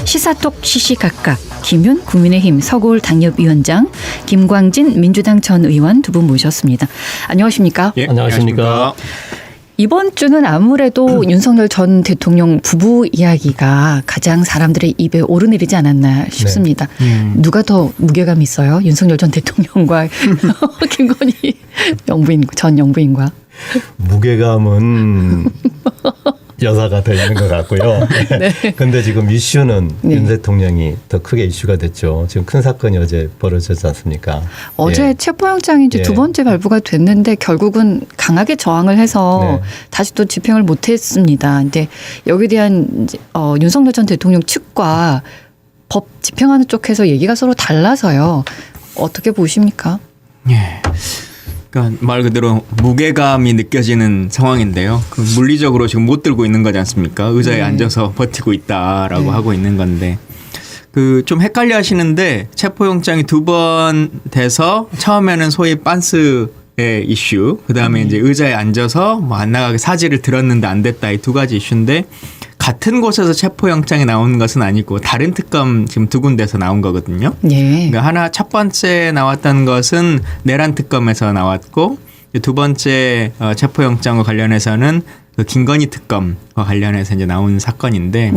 시사톡 시시각각 김윤 국민의힘 서구울 당협위원장, 김광진 민주당 전 의원 두 분 모셨습니다. 안녕하십니까? 예, 안녕하십니까? 이번 주는 아무래도 윤석열 전 대통령 부부 이야기가 가장 사람들의 입에 오르내리지 않았나 싶습니다. 네. 누가 더 무게감이 있어요? 윤석열 전 대통령과 김건희 전 영부인과. 무게감은 여사가 더 있는 것 같고요. 그런데 네. 지금 이슈는 윤 대통령이 더 크게 이슈가 됐죠. 지금 큰 사건이 어제 벌어졌지 않습니까? 어제 체포영장이 이제 두 번째 발부가 됐는데 결국은 강하게 저항을 해서 다시 또 집행을 못했습니다. 근데 여기에 대한 윤석열 전 대통령 측과 법 집행하는 쪽에서 얘기가 서로 달라서요. 어떻게 보십니까? 예. 그러니까 말 그대로 무게감이 느껴지는 상황인데요. 그 물리적으로 지금 못 들고 있는 거지 않습니까? 의자에 앉아서 버티고 있다라고 하고 있는 건데 그 좀 헷갈려 하시는데 체포영장이 두 번 돼서 처음에는 소위 빤스의 이슈, 그다음에 이제 의자에 앉아서 뭐 안 나가게 사지를 들었는데 안 됐다, 이 두 가지 이슈인데 같은 곳에서 체포영장이 나온 것은 아니고 다른 특검 지금 두 군데서 나온 거거든요. 그러니까 하나 첫 번째 나왔던 것은 내란 특검에서 나왔고 두 번째 체포영장과 관련해서는 그 김건희 특검과 관련해서 이제 나온 사건인데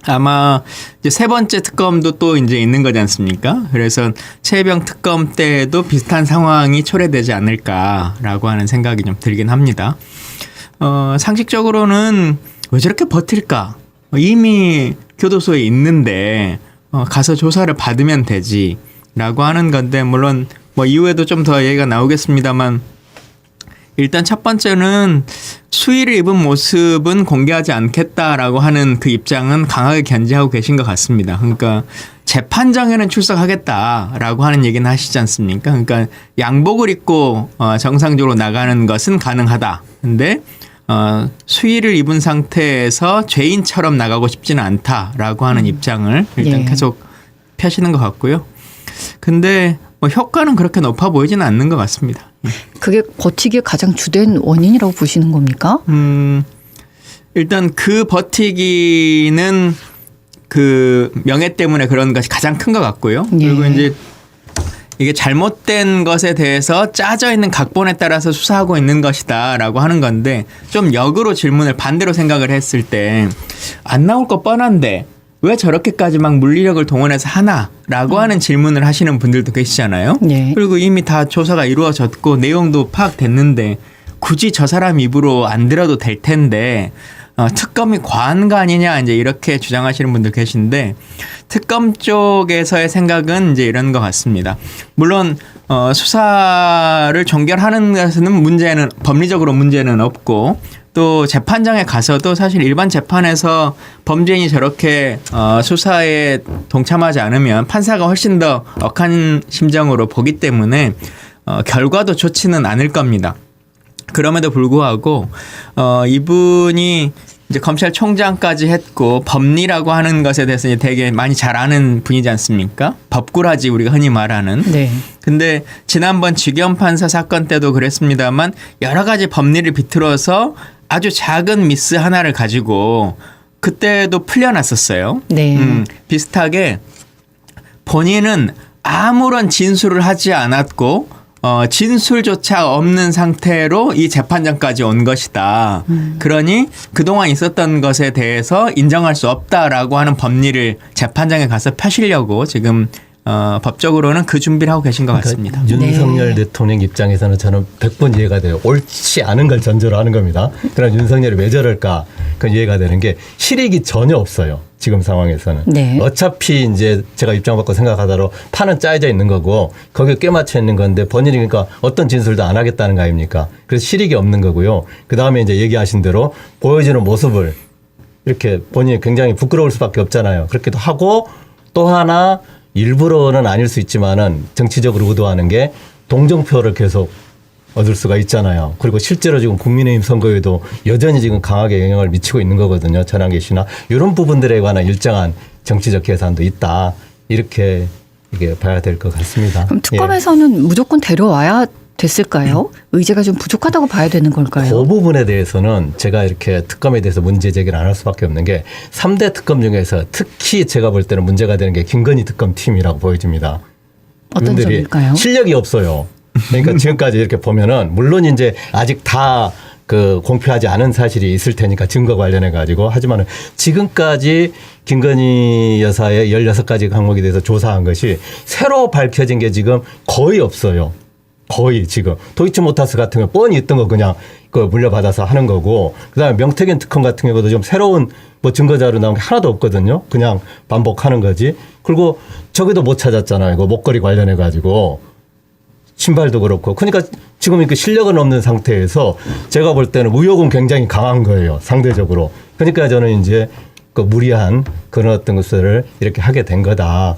아마 이제 세 번째 특검도 또 이제 있는 거지 않습니까? 그래서 최혜병 특검 때에도 비슷한 상황이 초래되지 않을까라고 하는 생각이 좀 들긴 합니다. 상식적으로는 왜 저렇게 버틸까? 이미 교도소에 있는데 가서 조사를 받으면 되지라고 하는 건데, 물론 뭐 이후에도 좀 더 얘기가 나오겠습니다만 일단 첫 번째는 수의를 입은 모습은 공개하지 않겠다라고 하는 그 입장은 강하게 견지하고 계신 것 같습니다. 그러니까 재판장에는 출석하겠다라고 하는 얘기는 하시지 않습니까? 그러니까 양복을 입고 정상적으로 나가는 것은 가능하다. 근데 수의를 입은 상태에서 죄인처럼 나가고 싶지는 않다라고 하는 입장을 일단 계속 펴시는 것 같고요. 근데 뭐 효과는 그렇게 높아 보이지는 않는 것 같습니다. 그게 버티기의 가장 주된 원인이라고 보시는 겁니까? 일단 그 버티기는 그 명예 때문에 그런 것이 가장 큰 것 같고요. 그리고 이제 이게 잘못된 것에 대해서 짜져 있는 각본에 따라서 수사하고 있는 것이다라고 하는 건데, 좀 역으로 질문을 반대로 생각을 했을 때 안 나올 거 뻔한데 왜 저렇게까지 막 물리력을 동원해서 하나라고 하는 질문을 하시는 분들도 계시잖아요. 그리고 이미 다 조사가 이루어졌고 내용도 파악됐는데 굳이 저 사람 입으로 안 들어도 될 텐데 특검이 과한 거 아니냐, 이제 이렇게 주장하시는 분들 계신데, 특검 쪽에서의 생각은 이제 이런 것 같습니다. 물론 수사를 종결하는 것에는 문제는, 법리적으로 문제는 없고, 또 재판장에 가서도 사실 일반 재판에서 범죄인이 저렇게 수사에 동참하지 않으면 판사가 훨씬 더 억한 심정으로 보기 때문에 결과도 좋지는 않을 겁니다. 그럼에도 불구하고 이분이 이제 검찰총장까지 했고 법리라고 하는 것에 대해서 이제 되게 많이 잘 아는 분이지 않습니까? 법꾸라지 우리가 흔히 말하는. 근데 지난번 지경 판사 사건 때도 그랬습니다만 여러 가지 법리를 비틀어서 아주 작은 미스 하나를 가지고 그때도 풀려났었어요. 비슷하게 본인은 아무런 진술을 하지 않았고 진술조차 없는 상태로 이 재판장까지 온 것이다. 그러니 그동안 있었던 것에 대해서 인정할 수 없다라고 하는 법리를 재판장에 가서 펴시려고 지금 법적으로는 그 준비를 하고 계신 것 같습니다. 윤석열 대통령 입장에서는 저는 100번 이해가 돼요. 옳지 않은 걸 전제로 하는 겁니다. 그러나 윤석열이 왜 저럴까? 그건 이해가 되는 게 실익이 전혀 없어요. 지금 상황에서는. 어차피 이제 제가 입장 바꿔 생각하더라도 판은 짜여져 있는 거고 거기에 꿰맞춰 있는 건데 본인이 그러니까 어떤 진술도 안 하겠다는 거 아닙니까? 그래서 실익이 없는 거고요. 그다음에 이제 얘기하신 대로 보여지는 모습을 이렇게 본인이 굉장히 부끄러울 수밖에 없잖아요. 그렇게도 하고 또 하나 일부러는 아닐 수 있지만은 정치적으로 의도하는 게 동정표를 계속 얻을 수가 있잖아요. 그리고 실제로 지금 국민의힘 선거에도 여전히 지금 강하게 영향을 미치고 있는 거거든요. 전환계시나 이런 부분들에 관한 일정한 정치적 계산도 있다. 이렇게 이게 봐야 될 것 같습니다. 그럼 특검에서는 무조건 데려와야 됐을까요? 의제가 좀 부족하다고 봐야 되는 걸까요? 그 부분에 대해서는 제가 이렇게 특검에 대해서 문제 제기를 안 할 수밖에 없는 게 3대 특검 중에서 특히 제가 볼 때는 문제가 되는 게 김건희 특검팀이라고 보여집니다. 어떤 점일까요? 실력이 없어요. 그러니까 지금까지 이렇게 보면은 물론 이제 아직 다 그 공표하지 않은 사실이 있을 테니까 증거 관련해 가지고 하지만은 지금까지 김건희 여사의 16가지 항목에 대해서 조사한 것이 새로 밝혀진 게 지금 거의 없어요. 거의 지금 도이치모터스 같은 거 뻔히 있던 거 그냥 그 물려받아서 하는 거고 그다음에 명태균 특검 같은 경우도 좀 새로운 뭐 증거자료 나온 게 하나도 없거든요. 그냥 반복하는 거지. 그리고 저기도 못 찾았잖아요. 이거 목걸이 관련해 가지고 신발도 그렇고. 그러니까 지금 이렇게 실력은 없는 상태에서 제가 볼 때는 의혹은 굉장히 강한 거예요. 상대적으로. 그러니까 저는 이제 그 무리한 그런 어떤 것을 이렇게 하게 된 거다.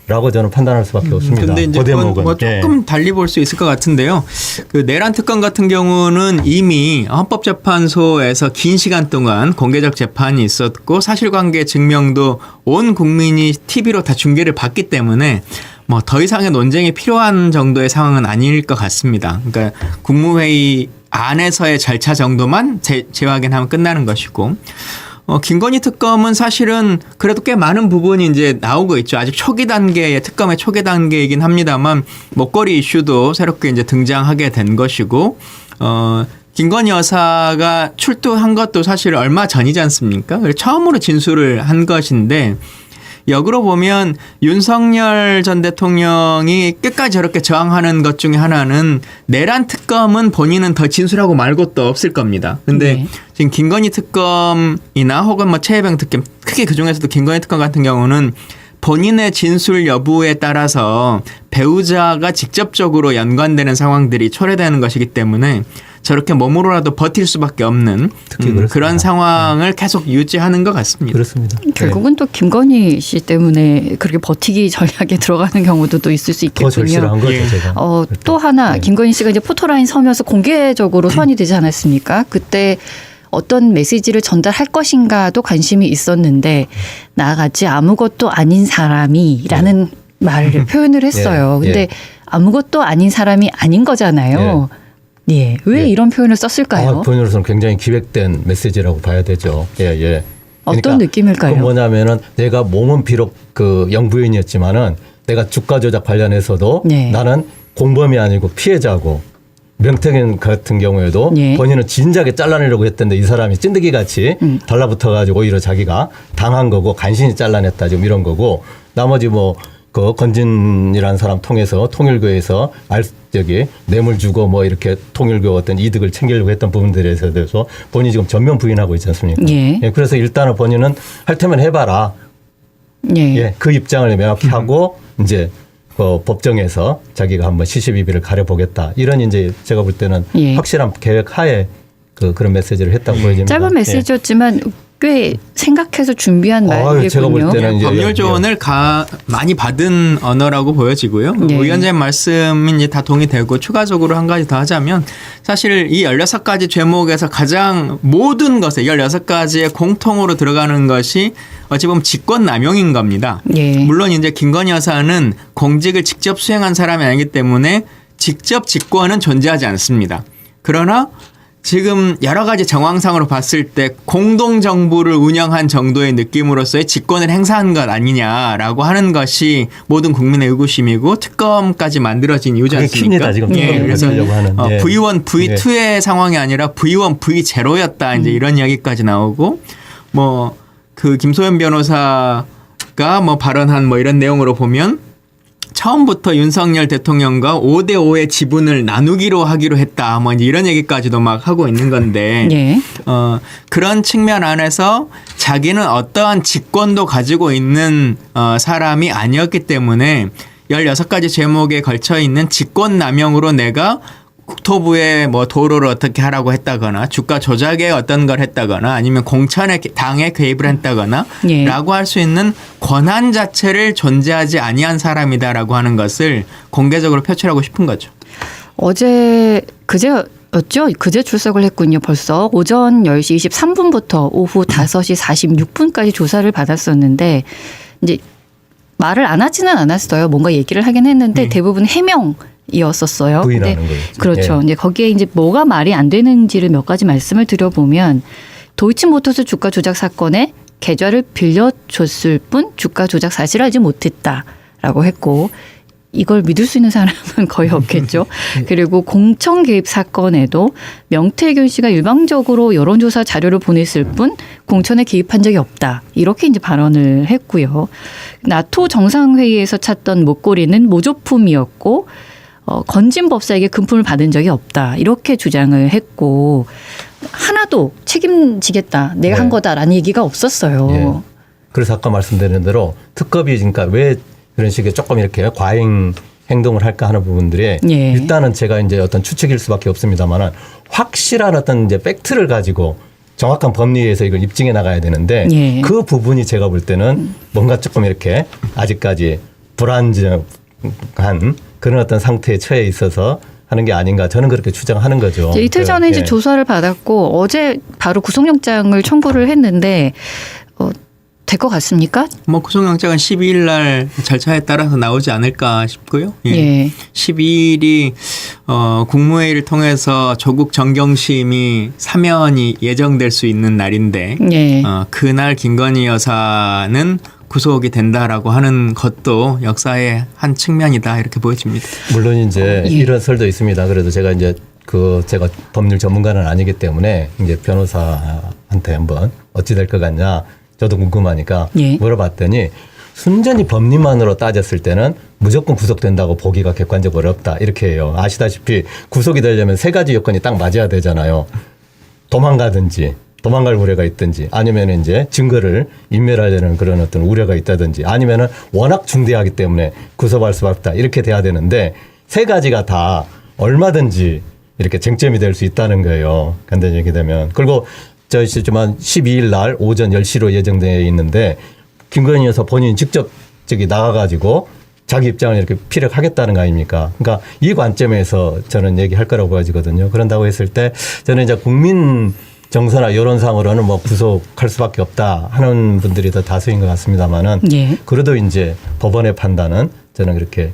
라고 저는 판단할 수밖에 없습니다. 근데 이제 그건 뭐 조금 달리 볼 수 있을 것 같은데요. 그 내란 특검 같은 경우는 이미 헌법재판소에서 긴 시간 동안 공개적 재판이 있었고 사실관계 증명도 온 국민이 TV로 다 중계를 받기 때문에 뭐 더 이상의 논쟁이 필요한 정도의 상황은 아닐 것 같습니다. 그러니까 국무회의 안에서의 절차 정도만 재확인하면 끝나는 것이고. 김건희 특검은 사실은 그래도 꽤 많은 부분이 이제 나오고 있죠. 아직 초기 단계의 특검의 초기 단계이긴 합니다만 목걸이 이슈도 새롭게 이제 등장하게 된 것이고, 김건희 여사가 출두한 것도 사실 얼마 전이지 않습니까? 그래서 처음으로 진술을 한 것인데, 역으로 보면 윤석열 전 대통령이 끝까지 저렇게 저항하는 것 중에 하나는 내란 특검은 본인은 더 진술하고 말고 또 없을 겁니다. 근데 네. 지금 김건희 특검이나 혹은 뭐 최혜병 특검 크게 그중에서도 김건희 특검 같은 경우는 본인의 진술 여부에 따라서 배우자가 직접적으로 연관되는 상황들이 초래되는 것이기 때문에 저렇게 몸으로라도 버틸 수밖에 없는 그런 상황을 계속 유지하는 것 같습니다. 그렇습니다. 결국은 또 김건희 씨 때문에 그렇게 버티기 전략에 들어가는 경우도 또 있을 수 있겠군요. 더 절실한 거죠, 제가. 또 하나 김건희 씨가 이제 포토라인 서면서 공개적으로 소환이 되지 않았습니까? 그때 어떤 메시지를 전달할 것인가도 관심이 있었는데 나아가지 아무것도 아닌 사람이라는 말을 표현을 했어요. 근데 아무것도 아닌 사람이 아닌 거잖아요. 예. 왜 이런 표현을 썼을까요? 본인으로서는 굉장히 기획된 메시지라고 봐야 되죠. 예. 어떤 그러니까 느낌일까요? 그 뭐냐면은 내가 몸은 비록 그 영부인이었지만은 내가 주가 조작 관련해서도 나는 공범이 아니고 피해자고 명태균 같은 경우에도 본인은 진작에 잘라내려고 했던데 이 사람이 찐득이 같이 달라붙어 가지고 오히려 자기가 당한 거고 간신히 잘라냈다 지금 이런 거고 나머지 뭐 그 건진이라는 사람 통해서 통일교에서 뇌물 주고 뭐 이렇게 통일교 어떤 이득을 챙기려고 했던 부분들에 대해서 본인이 지금 전면 부인하고 있지 않습니까? 그래서 일단은 본인은 할 테면 해봐라. 그 입장을 명확히 하고 이제 법정에서 자기가 한번 시시비비를 가려보겠다. 이런 이제 제가 볼 때는 확실한 계획 하에 그런 메시지를 했다고 보여집니다. 짧은 메시지였지만 꽤 생각해서 준비한 말이군요. 제가 볼 때는 법률 조언을 많이 받은 언어라고 보여지고요. 위원장님 말씀이 이제 다 동의되고 추가적으로 한 가지 더 하자면 사실 이 16가지 죄목에서 가장 모든 것에 16가지의 공통으로 들어가는 것이 어찌 보면 직권남용인 겁니다. 물론 이제 김건희 여사는 공직을 직접 수행한 사람이 아니기 때문에 직접 직권은 존재하지 않습니다. 그러나 지금 여러 가지 정황상으로 봤을 때 공동정부를 운영한 정도의 느낌으로서의 직권을 행사한 것 아니냐라고 하는 것이 모든 국민의 의구심이고 특검까지 만들어진 이유지 않습니까? 지금 그래서 V1, V2의 상황이 아니라 V1, V0였다. 이제 이런 이야기까지 나오고 뭐 그 김소연 변호사가 뭐 발언한 뭐 이런 내용으로 보면 처음부터 윤석열 대통령과 5대5의 지분을 나누기로 하기로 했다. 뭐 이런 얘기까지도 막 하고 있는 건데 그런 측면 안에서 자기는 어떠한 직권도 가지고 있는 사람이 아니었기 때문에 16가지 제목에 걸쳐 있는 직권남용으로 내가 국토부에 뭐 도로를 어떻게 하라고 했다거나 주가 조작에 어떤 걸 했다거나 아니면 공천에 당에 개입을 했다거나 라고 할 수 있는 권한 자체를 존재하지 아니한 사람이다라고 하는 것을 공개적으로 표출하고 싶은 거죠. 그제였죠? 그제 출석을 했군요. 벌써 오전 10시 23분부터 오후 5시 46분까지 조사를 받았었는데 이제 말을 안 하지는 않았어요. 뭔가 얘기를 하긴 했는데 대부분 해명 이었었어요. 부인하는 거죠. 그렇죠. 예. 이제 거기에 이제 뭐가 말이 안 되는지를 몇 가지 말씀을 드려보면 도이치모터스 주가 조작 사건에 계좌를 빌려줬을 뿐 주가 조작 사실을 알지 못했다라고 했고 이걸 믿을 수 있는 사람은 거의 없겠죠. 그리고 공청 개입 사건에도 명태균 씨가 일방적으로 여론조사 자료를 보냈을 뿐 공천에 개입한 적이 없다. 이렇게 이제 발언을 했고요. 나토 정상회의에서 찾던 목걸이는 모조품이었고 건진 법사에게 금품을 받은 적이 없다. 이렇게 주장을 했고 하나도 책임지겠다. 내가 네. 한 거다라는 얘기가 없었어요. 예. 그래서 아까 말씀드린 대로 특검이 그러니까 왜 그런 식의 조금 이렇게 과잉 행동을 할까 하는 부분들이 예. 일단은 제가 이제 어떤 추측일 수밖에 없습니다만은 확실한 어떤 이제 팩트를 가지고 정확한 법리에서 이걸 입증해 나가야 되는데 예. 그 부분이 제가 볼 때는 뭔가 조금 이렇게 아직까지 불안정한 그런 어떤 상태에 처해 있어서 하는 게 아닌가 저는 그렇게 추정하는 거죠. 이틀 전에 이제 예. 조사를 받았고 어제 바로 구속영장을 청구를 했는데 될 것 같습니까? 뭐 구속영장은 12일 날 절차에 따라서 나오지 않을까 싶고요. 예. 예. 12일이 국무회의를 통해서 조국 정경심이 사면이 예정될 수 있는 날인데 예. 그날 김건희 여사는 구속이 된다라고 하는 것도 역사의 한 측면이다 이렇게 보여집니다. 물론 이제 예. 이런 설도 있습니다. 그래도 제가 이제 제가 법률 전문가는 아니기 때문에 이제 변호사한테 한번 어찌 될 것 같냐 저도 궁금하니까 예. 물어봤더니 순전히 법리만으로 따졌을 때는 무조건 구속된다고 보기가 객관적으로 어렵다 이렇게 해요. 아시다시피 구속이 되려면 세 가지 요건이 딱 맞아야 되잖아요. 도망가든지 도망갈 우려가 있든지 아니면 이제 증거를 인멸하려는 그런 어떤 우려가 있다든지 아니면은 워낙 중대하기 때문에 구속할 수밖에 없다 이렇게 돼야 되는데 세 가지가 다 얼마든지 이렇게 쟁점이 될 수 있다는 거예요. 간단히 얘기되면. 그리고 저희지만 12일 날 오전 10시로 예정되어 있는데 김건희 여사 본인이 직접 저기 나가가지고 자기 입장을 이렇게 피력하겠다는 거 아닙니까? 그러니까 이 관점에서 저는 얘기할 거라고 보여지거든요. 그런다고 했을 때 저는 이제 국민 정서나 여론상으로는 뭐 구속할 수밖에 없다 하는 분들이 더 다수인 것 같습니다만은 예. 그래도 이제 법원의 판단은 저는 그렇게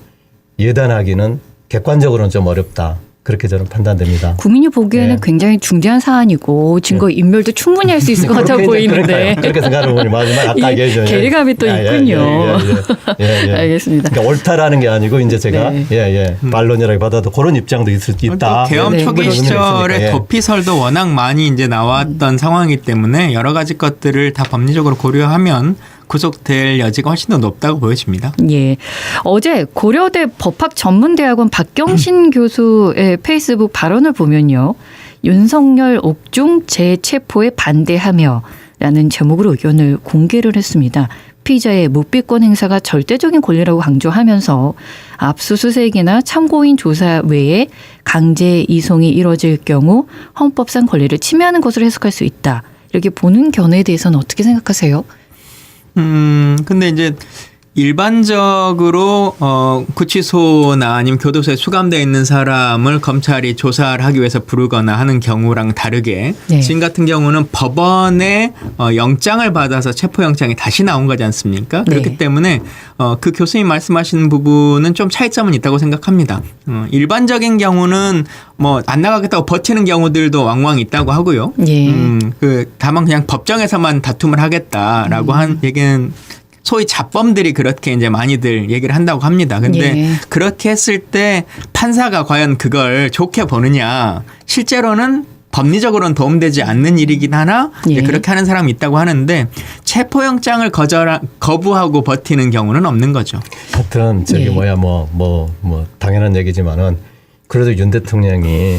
예단하기는 객관적으로는 좀 어렵다. 그렇게 저는 판단됩니다. 국민이 보기에는 예. 굉장히 중대한 사안이고 증거 인멸도 충분히 할 수 있을 것 같아 보이는데 그러니까요. 그렇게 생각을 보니 마지막 아까 이 얘기했죠. 괴리감이 또 있군요. 알겠습니다. 그러니까 옳다라는 게 아니고 이제 제가 네. 반론이라고 받아도 그런 입장도 있을 수 있다. 또 계엄 네. 초기 시절에 예. 도피설도 워낙 많이 이제 나왔던 상황이기 때문에 여러 가지 것들을 다 법리적으로 고려하면 구속될 여지가 훨씬 더 높다고 보여집니다. 예. 어제 고려대 법학전문대학원 박경신 교수의 페이스북 발언을 보면요. 윤석열 옥중 재체포에 반대하며 라는 제목으로 의견을 공개를 했습니다. 피의자의 묵비권 행사가 절대적인 권리라고 강조하면서 압수수색이나 참고인 조사 외에 강제 이송이 이뤄질 경우 헌법상 권리를 침해하는 것으로 해석할 수 있다. 이렇게 보는 견해에 대해서는 어떻게 생각하세요? 근데 이제 일반적으로 구치소나 아니면 교도소에 수감되어 있는 사람을 검찰이 조사를 하기 위해서 부르거나 하는 경우랑 다르게 네. 지금 같은 경우는 법원에 영장을 받아서 체포영장이 다시 나온 거지 않습니까? 그렇기 네. 때문에 그 교수님 말씀하시는 부분은 좀 차이점은 있다고 생각합니다. 일반적인 경우는 뭐 안 나가겠다고 버티는 경우들도 왕왕 있다고 하고요. 예. 다만 그냥 법정에서만 다툼을 하겠다라고 한 얘기는 소위 잡범들이 그렇게 이제 많이들 얘기를 한다고 합니다. 근데 예. 그렇게 했을 때 판사가 과연 그걸 좋게 보느냐. 실제로는 법리적으로는 도움되지 않는 일이긴 하나 예. 그렇게 하는 사람이 있다고 하는데 체포영장을 거부하고 버티는 경우는 없는 거죠. 하여튼 저기 예. 뭐 당연한 얘기지만은 그래도 윤 대통령이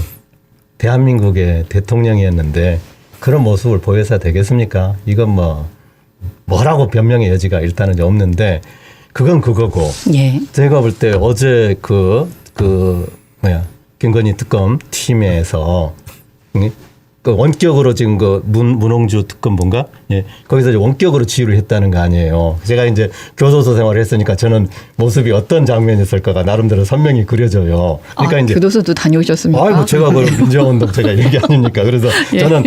대한민국의 대통령이었는데 그런 모습을 보여서 되겠습니까? 이건 뭐라고 변명의 여지가 일단은 없는데 그건 그거고 예. 제가 볼 때 어제 김건희 특검 팀에서 그 원격으로 지금 문홍주 특검본가 거기서 이제 원격으로 지휘를 했다는 거 아니에요. 제가 이제 교도소 생활을 했으니까 저는 모습이 어떤 장면이었을까가 나름대로 선명히 그려져요. 그러니까 이제 교도소도 다녀오셨습니까? 아이고 제가 그 민주화운동 제가 얘기 아닙니까? 그래서 예. 저는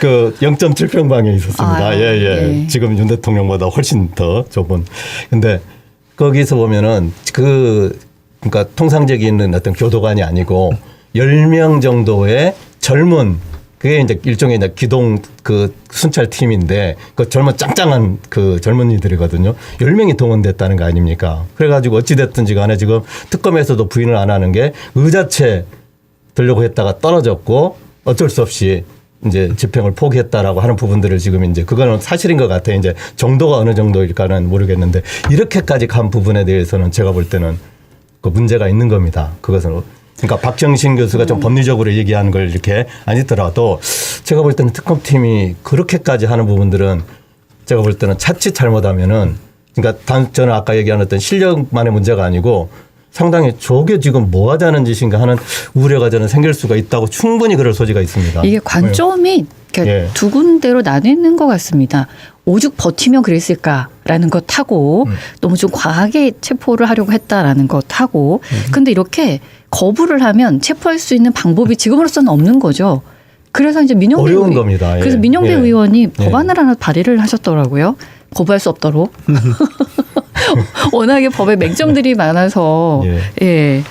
그 0.7평방에 있었습니다. 예. 지금 윤 대통령보다 훨씬 더 좁은. 근데 거기서 보면은 그러니까 통상적인 어떤 교도관이 아니고 10명 정도의 젊은 그게 이제 일종의 이제 기동 그 순찰팀인데 그 젊은 짱짱한 그 젊은이들이거든요. 10명이 동원됐다는 거 아닙니까? 그래가지고 어찌됐든지 간에 지금 특검에서도 부인을 안 하는 게 의자체 들려고 했다가 떨어졌고 어쩔 수 없이 이제 집행을 포기했다라고 하는 부분들을 지금 이제 그거는 사실인 것 같아요. 이제 정도가 어느 정도일까는 모르겠는데 이렇게까지 간 부분에 대해서는 제가 볼 때는 그 문제가 있는 겁니다. 그것은 그러니까 박정신 교수가 좀 법리적으로 얘기하는 걸 이렇게 아니더라도 제가 볼 때는 특검팀이 그렇게까지 하는 부분들은 제가 볼 때는 자칫 잘못하면은 그러니까 저는 아까 얘기한 어떤 실력만의 문제가 아니고 상당히 저게 지금 뭐 하자는 짓인가 하는 우려가 저는 생길 수가 있다고 충분히 그럴 소지가 있습니다. 이게 관점이 예. 두 군데로 나뉘는 것 같습니다. 오죽 버티면 그랬을까라는 것하고 너무 좀 과하게 체포를 하려고 했다라는 것하고 근데 이렇게 거부를 하면 체포할 수 있는 방법이 지금으로서는 없는 거죠. 그래서 이제 민영배 어려운 겁니다. 그래서 예. 민영배 예. 의원이 예. 법안을 하나 발의를 하셨더라고요. 거부할 수 없도록. 워낙에 법에 맹점들이 많아서 예.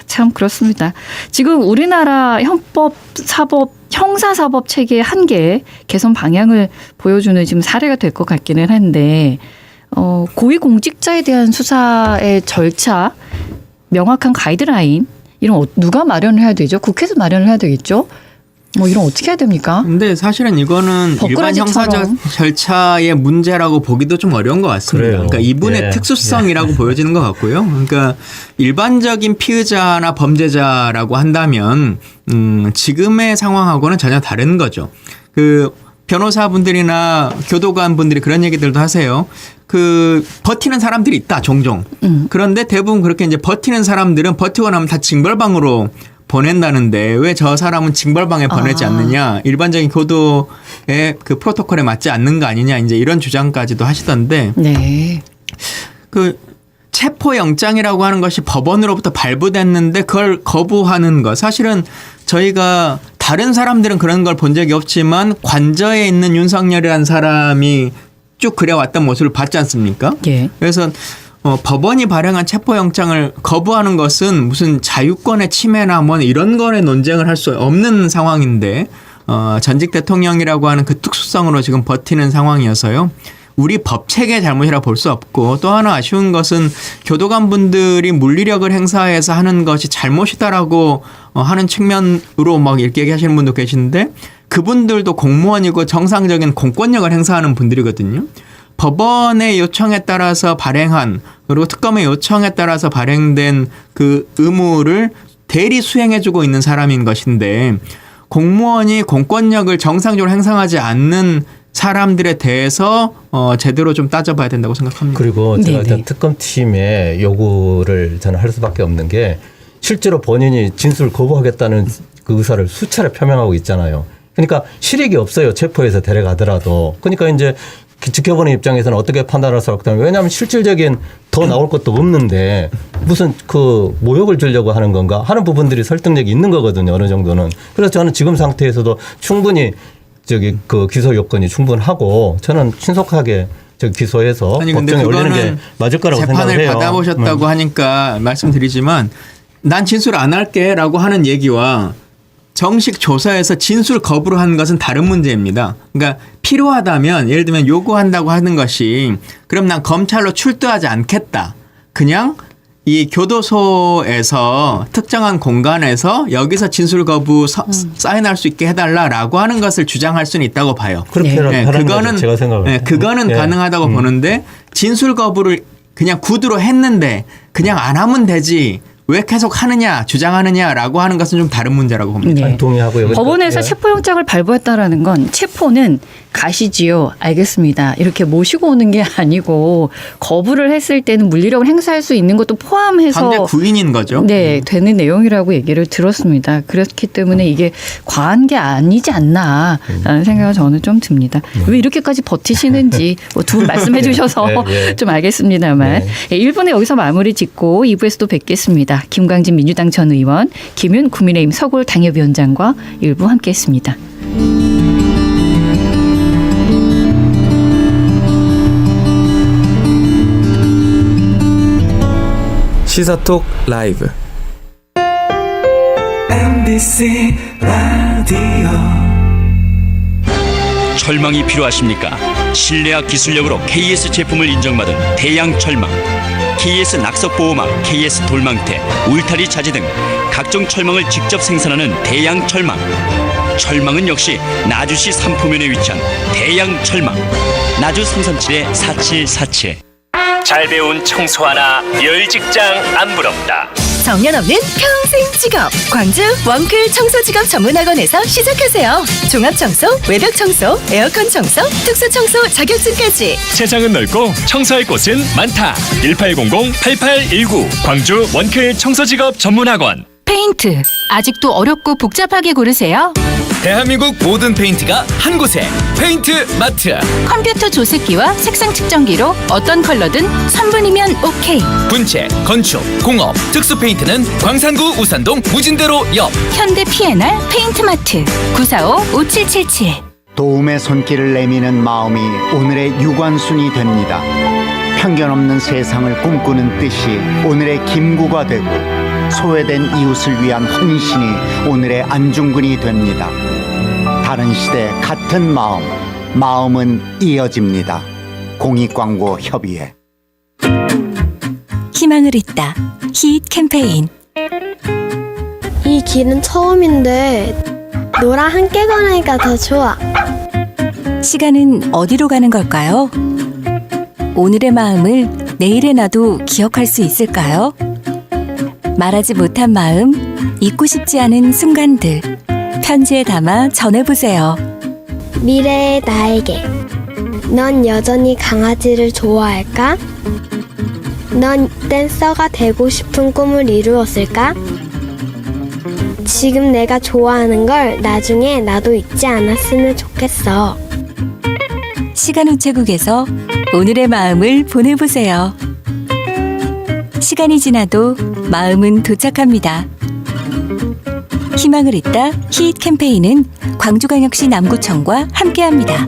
참 그렇습니다. 지금 우리나라 형법, 사법, 형사사법 체계의 한계 개선 방향을 보여주는 지금 사례가 될 것 같기는 한데 고위공직자에 대한 수사의 절차, 명확한 가이드라인 이런 누가 마련을 해야 되죠? 국회에서 마련을 해야 되겠죠? 뭐 이런 어떻게 해야 됩니까? 근데 사실은 이거는 일반 형사적 절차의 문제라고 보기도 좀 어려운 것 같습니다. 그래요. 그러니까 이분의 특수성이라고 보여지는 것 같고요. 그러니까 일반적인 피의자나 범죄자라고 한다면 지금의 상황하고는 전혀 다른 거죠. 그 변호사분들이나 교도관분들이 그런 얘기들도 하세요. 그 버티는 사람들이 있다 종종. 그런데 대부분 그렇게 이제 버티는 사람들은 버티고 나면 다 징벌방으로 보낸다는데 왜 저 사람은 징벌방에 보내지 않느냐. 일반적인 교도의 그 프로토콜에 맞지 않는 거 아니냐. 이제 이런 주장까지도 하시던데. 네. 그 체포영장이라고 하는 것이 법원으로부터 발부됐는데 그걸 거부하는 것. 사실은 저희가 다른 사람들은 그런 걸 본 적이 없지만 관저에 있는 윤석열이라는 사람이 쭉 그래왔던 모습을 봤지 않습니까? 예. 그래서 법원이 발행한 체포영장을 거부하는 것은 무슨 자유권의 침해나 뭐 이런 거에 논쟁을 할 수 없는 상황인데 전직 대통령이라고 하는 그 특수성으로 지금 버티는 상황이어서요. 우리 법 체계의 잘못이라 볼 수 없고 또 하나 아쉬운 것은 교도관분들이 물리력을 행사해서 하는 것이 잘못이다라고 하는 측면으로 막 이렇게 얘기하시는 분도 계신데 그분들도 공무원이고 정상적인 공권력을 행사하는 분들이거든요. 법원의 요청에 따라서 발행한 그리고 특검의 요청에 따라서 발행된 그 의무를 대리 수행해주고 있는 사람인 것인데 공무원이 공권력을 정상적으로 행사하지 않는 사람들에 대해서 제대로 좀 따져봐야 된다고 생각합니다. 그리고 제가 일단 특검팀의 요구를 저는 할 수밖에 없는 게 실제로 본인이 진술 거부하겠다는 그 의사를 수차례 표명하고 있잖아요. 그러니까 실익이 없어요. 체포해서 데려가더라도. 그러니까 이제 지켜보는 입장에서는 어떻게 판단할 수 없다면 왜냐하면 실질적인 더 나올 것도 없는데 무슨 그 모욕을 주려고 하는 건가 하는 부분들이 설득력이 있는 거거든요. 어느 정도는. 그래서 저는 지금 상태에서도 충분히 그 기소 요건이 충분하고 저는 신속하게 기소해서 법정에 올리는 게 맞을 거라고 생각을 해요. 재판을 받아보셨다고 하니까 말씀드리지만 난 진술 안 할게라고 하는 얘기와 정식 조사에서 진술 거부를 하는 것은 다른 문제입니다. 그러니까 필요하다면 예를 들면 요구한다고 하는 것이 그럼 난 검찰로 출두하지 않겠다. 그냥 이 교도소에서 특정한 공간에서 여기서 진술 거부 사인할 수 있게 해달라라고 하는 것을 주장할 수는 있다고 봐요. 그렇게라도 그거는 제가 생각을 그거는 가능하다고 보는데 진술 거부를 그냥 구두로 했는데 그냥 안 하면 되지. 왜 계속 하느냐 주장하느냐라고 하는 것은 좀 다른 문제라고 봅니다. 네. 동의하고요. 법원에서 체포영장을 발부했다라는 건 체포는 가시지요. 알겠습니다. 이렇게 모시고 오는 게 아니고 거부를 했을 때는 물리력을 행사할 수 있는 것도 포함해서 강제 구인인 거죠. 네, 되는 내용이라고 얘기를 들었습니다. 그렇기 때문에 이게 과한 게 아니지 않나라는 생각이 저는 좀 듭니다. 왜 이렇게까지 버티시는지 두 분 말씀해 주셔서 좀 알겠습니다만 1부는 여기서 마무리 짓고 2부에서도 뵙겠습니다. 김광진 민주당 전 의원, 김윤 국민의힘 서골 당협위원장과 일부 함께했습니다. 시사톡 라이브. MBC 라디오. 철망이 필요하십니까? 신뢰와 기술력으로 KS 제품을 인정받은 대양 철망, KS 낙석 보호막, KS 돌망태, 울타리 자재 등 각종 철망을 직접 생산하는 대양 철망. 철망은 역시 나주시 삼포면에 위치한 대양 철망. 나주 337-4747. 잘 배운 청소 하나, 열 직장 안 부럽다. 정년 없는 평생 직업. 광주 원클 청소직업 전문학원에서 시작하세요. 종합청소, 외벽청소, 에어컨 청소, 특수청소 자격증까지. 세상은 넓고 청소할 곳은 많다. 1800-8819 광주 원클 청소직업 전문학원. 페인트. 아직도 어렵고 복잡하게 고르세요? 대한민국 모든 페인트가 한 곳에. 페인트 마트. 컴퓨터 조습기와 색상 측정기로 어떤 컬러든 3분이면 오케이. 분체, 건축, 공업, 특수 페인트는 광산구 우산동 무진대로 옆. 현대 P&R 페인트 마트. 945-5777. 도움의 손길을 내미는 마음이 오늘의 유관순이 됩니다. 편견 없는 세상을 꿈꾸는 뜻이 오늘의 김구가 되고, 소외된 이웃을 위한 헌신이 오늘의 안중근이 됩니다. 다른 시대 같은 마음, 마음은 이어집니다. 공익광고협의회. 희망을 잇다. 히트 캠페인. 이 길은 처음인데 너랑 함께 걸으니까 더 좋아. 시간은 어디로 가는 걸까요? 오늘의 마음을 내일의 나도 기억할 수 있을까요? 말하지 못한 마음, 잊고 싶지 않은 순간들, 편지에 담아 전해보세요. 미래의 나에게. 넌 여전히 강아지를 좋아할까? 넌 댄서가 되고 싶은 꿈을 이루었을까? 지금 내가 좋아하는 걸 나중에 나도 잊지 않았으면 좋겠어. 시간 우체국에서 오늘의 마음을 보내보세요. 시간이 지나도 마음은 도착합니다. 희망을 잇다 히트 캠페인은 광주광역시 남구청과 함께합니다.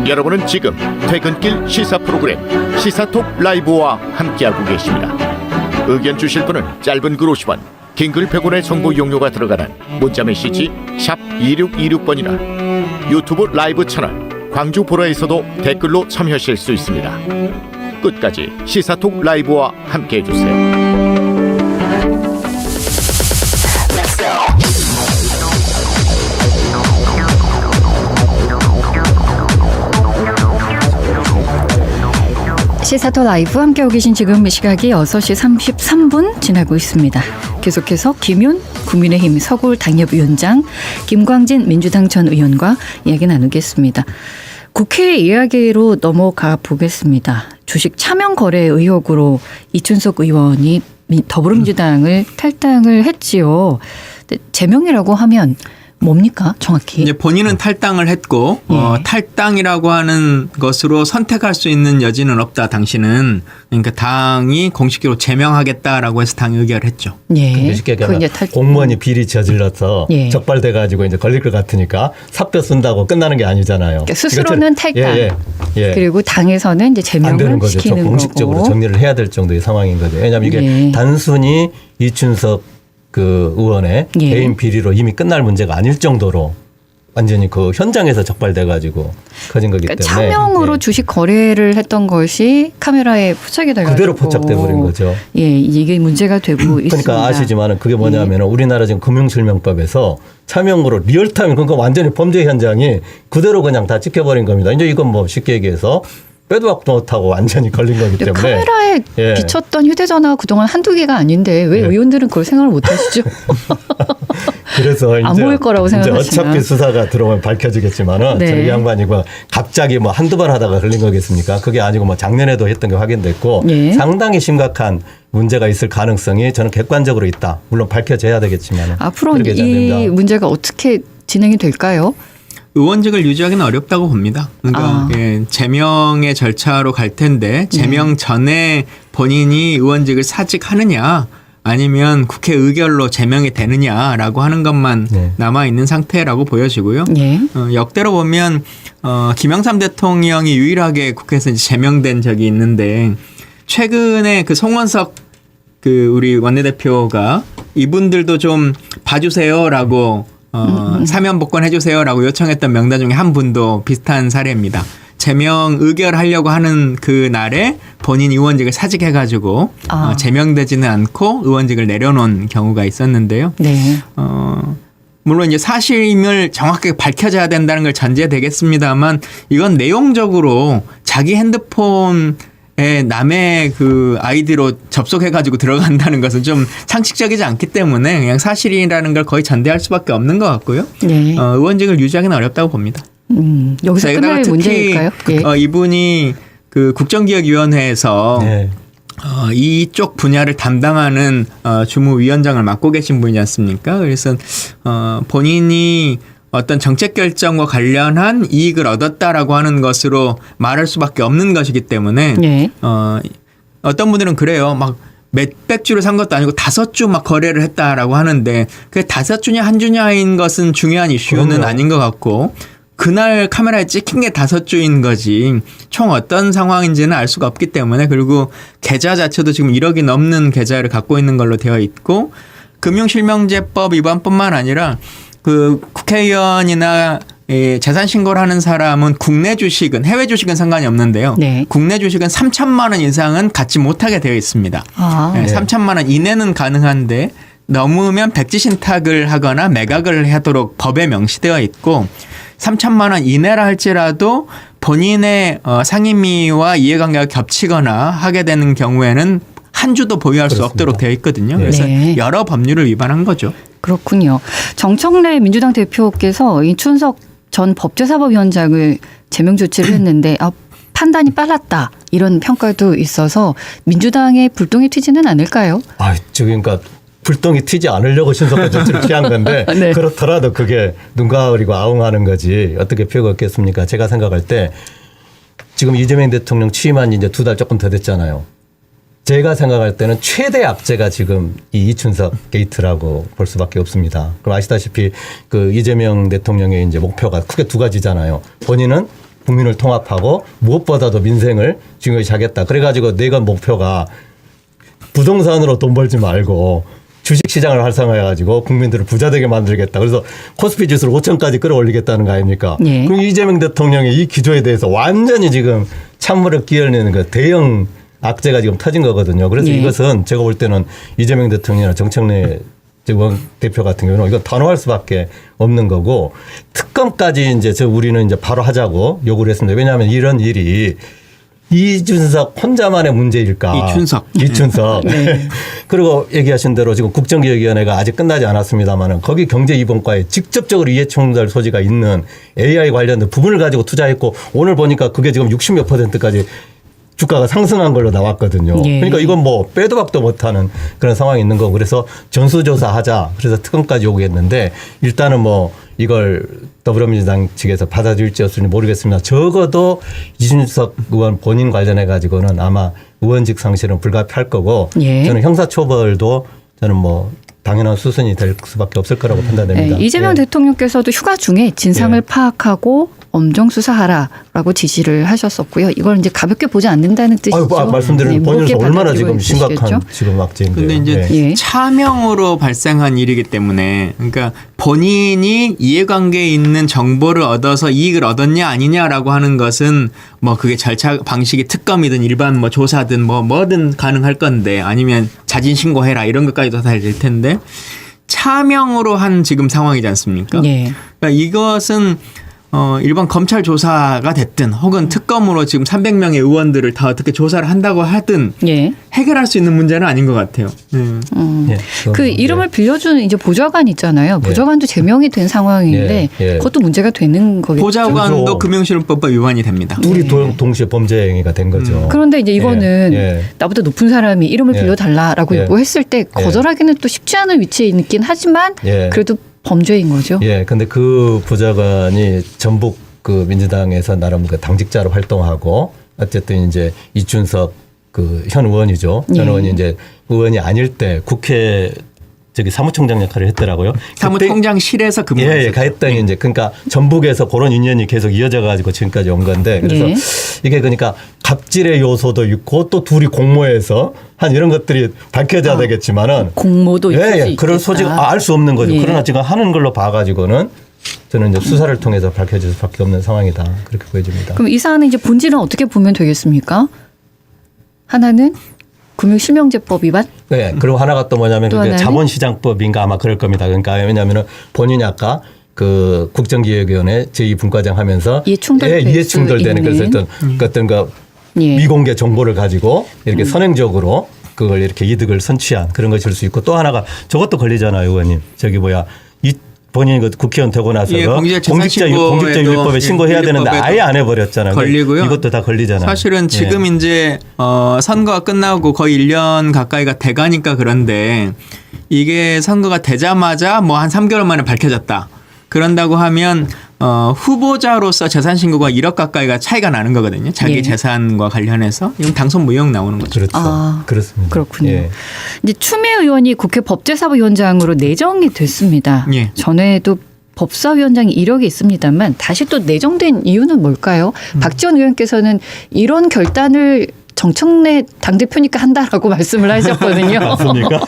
여러분은 지금 퇴근길 시사 프로그램 시사톡 라이브와 함께하고 계십니다. 의견 주실 분은 짧은 글 50원, 긴 글 100원의 정보 용료가 들어가는 문자메시지 샵 2626번이나 유튜브 라이브 채널 광주 보라에서도 댓글로 참여하실 수 있습니다. 끝까지 시사톡 라이브와 함께해 주세요. 시사토 라이브 함께하고 계신 지금 이 시각이 6시 33분 지나고 있습니다. 계속해서 김윤 국민의힘 서울 당협위원장, 김광진 민주당 전 의원과 이야기 나누겠습니다. 국회 이야기로 넘어가 보겠습니다. 주식 차명 거래 의혹으로 이춘석 의원이 더불어민주당을 탈당을 했지요. 제명이라고 하면 뭡니까 정확히? 이제 본인은 탈당을 했고 탈당이라고 하는 것으로 선택할 수 있는 여지는 없다. 당신은 그러니까 당이 공식적으로 제명하겠다라고 해서 당이 의결을 했죠. 예. 쉽게 얘기하면 공무원이 비리 저질러서 예. 적발돼 가지고 이제 걸릴 것 같으니까 사표 쓴다고 끝나는 게 아니잖아요. 그러니까 스스로는 탈당. 예. 그리고 당에서는 이제 안 되는 제명을 거죠. 시키는 공식적으로 거고. 정리를 해야 될 정도의 상황인 거죠. 왜냐하면 이게 단순히 이춘석 그 의원의 개인 비리로 이미 끝날 문제가 아닐 정도로 완전히 그 현장에서 적발돼 가지고 커진 거기 때문에 차명으로 주식 거래를 했던 것이 카메라에 포착이 돼가지고 그대로 포착돼 버린 거죠. 예, 이게 문제가 되고 있습니다. 그러니까 아시지만은 그게 뭐냐면 우리나라 지금 금융실명법에서 차명으로 리얼타임 그러니까 완전히 범죄 현장이 그대로 그냥 다 찍혀버린 겁니다. 이제 이건 뭐 쉽게 얘기해서 빼도 박도 못하고 완전히 걸린 거기 때문에. 카메라에 비쳤던 휴대전화가 그동안 한두 개가 아닌데 왜 의원들은 그걸 생각을 못 하시죠? 그래서 안 이제 보일 거라고 생각하시나? 어차피 수사가 들어오면 밝혀지겠지만은 이 양반이고 갑자기 뭐 한두 번 하다가 걸린 거겠습니까? 그게 아니고 뭐 작년에도 했던 게 확인됐고 상당히 심각한 문제가 있을 가능성이 저는 객관적으로 있다. 물론 밝혀져야 되겠지만 앞으로 이 문제가 어떻게 진행이 될까요? 의원직을 유지하기는 어렵다고 봅니다. 그러니까 제명의 절차로 갈 텐데 제명 전에 본인이 의원직을 사직하느냐 아니면 국회 의결로 제명이 되느냐라고 하는 것만 남아 있는 상태라고 보여지고요. 역대로 보면 김영삼 대통령이 유일하게 국회에서 이제 제명된 적이 있는데 최근에 그 송원석 그 우리 원내대표가 이분들도 좀 봐주세요라고 사면 복권해주세요라고 요청했던 명단 중에 한 분도 비슷한 사례입니다. 제명 의결하려고 하는 그 날에 본인 의원직을 사직해가지고 제명되지는 않고 의원직을 내려놓은 경우가 있었는데요. 물론 이제 사실임을 정확하게 밝혀져야 된다는 걸 전제되겠습니다만 이건 내용적으로 자기 핸드폰 남의 그 아이디로 접속해가지고 들어간다는 것은 좀 상식적이지 않기 때문에 그냥 사실이라는 걸 거의 전대할 수밖에 없는 것 같고요. 의원직을 유지하기는 어렵다고 봅니다. 여기서 끝날 문제일까요? 이분이 그 국정기획위원회에서 이쪽 분야를 담당하는 주무위원장을 맡고 계신 분이지 않습니까? 그래서 본인이 어떤 정책 결정과 관련한 이익을 얻었다라고 하는 것으로 말할 수밖에 없는 것이기 때문에 어떤 분들은 그래요. 막 몇백 주를 산 것도 아니고 5주 막 거래를 했다라고 하는데 그게 5주냐 한 주냐인 것은 중요한 이슈는 아닌 것 같고 그날 카메라에 찍힌 게 5주인 거지 총 어떤 상황인지는 알 수가 없기 때문에 그리고 계좌 자체도 지금 1억이 넘는 계좌를 갖고 있는 걸로 되어 있고 금융실명제법 위반뿐만 아니라 그 국회의원이나 재산 신고를 하는 사람은 국내 주식은 해외 주식은 상관이 없는데요. 국내 주식은 3천만 원 이상은 갖지 못하게 되어 있습니다. 3천만 원 이내는 가능한데 넘으면 백지신탁을 하거나 매각을 하도록 법에 명시되어 있고 3천만 원 이내라 할지라도 본인의 상임위와 이해관계가 겹치거나 하게 되는 경우에는 한 주도 보유할 수 없도록 되어 있거든요. 그래서 여러 법률을 위반한 거죠. 그렇군요. 정청래 민주당 대표께서 이춘석 전 법제사법위원장을 제명 조치를 했는데 판단이 빨랐다 이런 평가도 있어서 민주당의 불똥이 튀지는 않을까요? 지금 그러니까 불똥이 튀지 않으려고 신속한 조치를 취한 건데 그렇더라도 그게 눈가 그리고 아웅하는 거지 어떻게 표가 없겠습니까? 제가 생각할 때 지금 이재명 대통령 취임한 이제 2달 조금 더 됐잖아요. 제가 생각할 때는 최대 악재가 지금 이 이춘석 게이트라고 볼 수밖에 없습니다. 그럼 아시다시피 그 이재명 대통령의 이제 목표가 크게 2가지잖아요. 본인은 국민을 통합하고 무엇보다도 민생을 중요히 하겠다. 그래가지고 내건 목표가 부동산으로 돈 벌지 말고 주식시장을 활성화해가지고 국민들을 부자되게 만들겠다. 그래서 코스피 지수를 5천까지 끌어올리겠다는 거 아닙니까? 그럼 이재명 대통령의 이 기조에 대해서 완전히 지금 찬물을 끼얹는 그 대형 악재가 지금 터진 거거든요. 그래서 이것은 제가 볼 때는 이재명 대통령이나 정청래 대표 같은 경우는 이건 단호할 수밖에 없는 거고 특검까지 이제 우리는 이제 바로 하자고 요구를 했습니다. 왜냐하면 이런 일이 이준석 혼자만의 문제일까? 이춘석. 그리고 얘기하신 대로 지금 국정기획위원회가 아직 끝나지 않았습니다만은 거기 경제이번과에 직접적으로 이해충돌 소지가 있는 AI 관련된 부분을 가지고 투자했고 오늘 보니까 그게 지금 60몇 %까지 주가가 상승한 걸로 나왔거든요. 그러니까 이건 뭐 빼도 박도 못하는 그런 상황이 있는 거고 그래서 전수조사하자 그래서 특검까지 요구했는데 일단은 뭐 이걸 더불어민주당 측에서 받아들일지 없을지 모르겠습니다. 적어도 이준석 의원 본인 관련해 가지고는 아마 의원직 상실은 불가피할 거고 저는 형사처벌도 저는 뭐 당연한 수순이 될 수밖에 없을 거라고 판단됩니다. 이재명 대통령께서도 휴가 중에 진상을 파악하고 엄정 수사하라라고 지시를 하셨었고요. 이걸 이제 가볍게 보지 않는다는 뜻이죠. 말씀드린 본인으로서 얼마나 지금 심각한 지금 악재인데요. 그런데 이제 차명으로 발생한 일이기 때문에 그러니까 본인이 이해관계에 있는 정보를 얻어서 이익을 얻었냐 아니냐라고 하는 것은 뭐 그게 절차 방식이 특검이든 일반 뭐 조사든 뭐든 가능할 건데 아니면 자진 신고해라 이런 것까지도 다 될 텐데 차명으로 한 지금 상황이지 않습니까? 그러니까 이것은 일반 검찰 조사가 됐든 혹은 특검으로 지금 300명의 의원들을 다 어떻게 조사를 한다고 하든 해결할 수 있는 문제는 아닌 것 같아요. 그 이름을 빌려주는 이제 보좌관 있잖아요. 보좌관도 제명이 된 상황인데 그것도 문제가 되는 거겠죠. 보좌관도 그렇죠. 금융실험법 위반이 됩니다. 둘이 동시에 범죄 행위가 된 거죠. 그런데 이제 이거는 나보다 높은 사람이 이름을 빌려달라라고 요구했을 때 거절하기는 또 쉽지 않은 위치에 있긴 하지만 그래도 범죄인 거죠. 근데 그 보좌관이 전북 그 민주당에서 나름 그 당직자로 활동하고 어쨌든 이제 이춘석 그 현 의원이죠. 현 의원이 이제 의원이 아닐 때 국회 저기 사무총장 역할을 했더라고요. 사무총장실에서 근무했었죠. 예, 가했더니 이제 그러니까 전북에서 그런 인연이 계속 이어져 가지고 지금까지 온 건데 그래서 이게 그러니까 갑질의 요소도 있고 또 둘이 공모해서 한 이런 것들이 밝혀져야 되겠지만은 공모도 있을 수 그럴 소지가 알 수 없는 거죠. 그러나 지금 하는 걸로 봐가지고는 저는 이제 수사를 통해서 밝혀질 수밖에 없는 상황이다 그렇게 보여집니다. 그럼 이 사안은 이제 본질은 어떻게 보면 되겠습니까? 하나는 금융실명제법 위반? 네. 그리고 하나가 또 뭐냐면 또 그게 자본시장법인가 아마 그럴 겁니다. 그러니까 왜냐하면 본인이 아까 그 국정기획위원회 제2분과장 하면서 이해충돌되는 그래서 어떤 그 미공개 정보를 가지고 이렇게 선행적으로 그걸 이렇게 이득을 선취한 그런 것일 수 있고 또 하나가 저것도 걸리잖아요, 의원님. 저기 뭐야. 본인이 그 국회의원 되고 나서 공직자윤리법에 신고해야 되는데 아예 안 해버렸잖아요. 걸리고요. 이것도 다 걸리잖아요. 사실은 지금 이제 선거가 끝나고 거의 1년 가까이가 돼가니까 그런데 이게 선거가 되자마자 뭐 한 3개월 만에 밝혀졌다. 그런다고 하면 후보자로서 재산 신고가 1억 가까이가 차이가 나는 거거든요. 자기 재산과 관련해서. 이건 당선 무효 나오는 거죠. 그렇죠. 그렇습니다. 그렇군요. 이제 추미애 의원이 국회 법제사법위원장으로 내정이 됐습니다. 전에도 법사위원장이 이력이 있습니다만 다시 또 내정된 이유는 뭘까요? 박지원 의원께서는 이런 결단을 정청래 당대표니까 한다라고 말씀을 하셨거든요. 맞습니까?